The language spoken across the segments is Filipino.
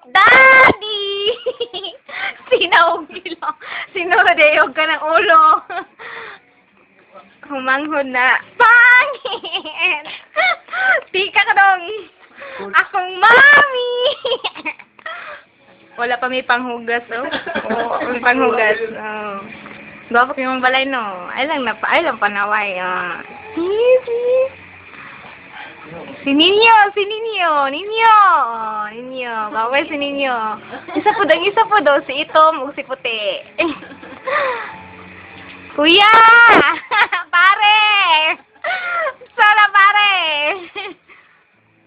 Daddy! Sinawag nila. Sinudayog ka ng ulo. Humanghod na. Pangit! Tika ka dong. Akong mami! Wala pa may panghugas, oh. Oo, may panghugas. Oh. Gwapo kayo mong balay, no? Ay lang panaway, ah. Si Ninyo! Ninyo! Bawal si Ninyo. Isa po daw, si Itom o si Puti. Kuya! Pare! Sala, pare!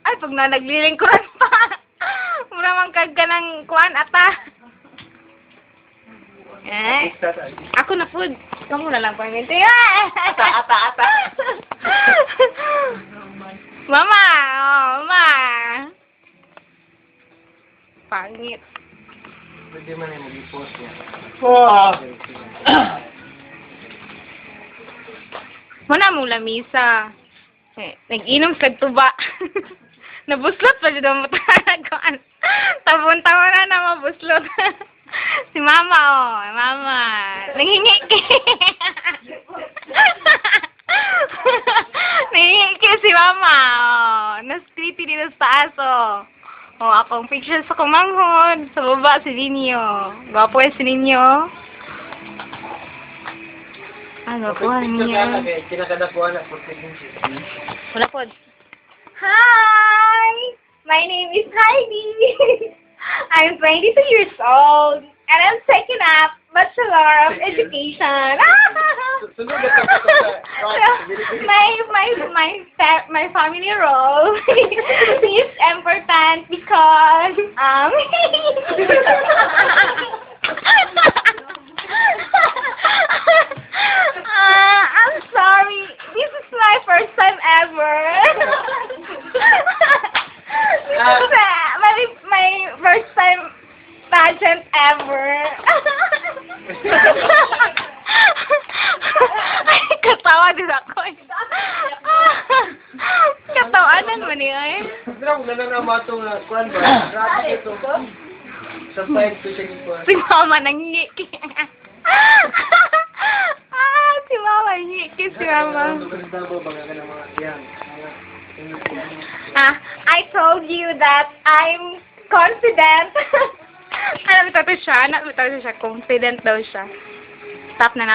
Ay, pag na naglilingkuran pa. Mura mang kagka ng kuwan, ata. Ako na po. Kamu na lang pangiti. Ata. Mama! Oh, mama! Pangit. Pwede man yung mag-post niya. Muna mong lamisa. Nag-inom kag tuba. Nabuslot pa dito mo talagaan. Tabon-tabon na mabuslot. Si mama, oh. Mama. Nanghingi ki. Nanghingi ki si mama, oh. Nas-creepy dito sa taas, oh. Oh, akong picture sa kumanghod. Sa baba, si Ninyo. Gwapo si Ninyo. Ano po, Ninyo? Kinakadapuan na po. Wala po. Hi! My name is Heidi. I'm 22 years old. And I'm taking up Bachelor of Education. My family role is important because I'm sorry. This is my first time ever. This is my first time pageant ever. Ay, katawa din ako. Katawanan mo niya eh. Grabe na naman ito na kuwan ba? Grabe ito. Sa side ko siya gikuhan. Si mama nangyiki. Si mama nangyiki si mama. I told you that I'm confident. Alam mo ito siya, confident daw siya. Stop na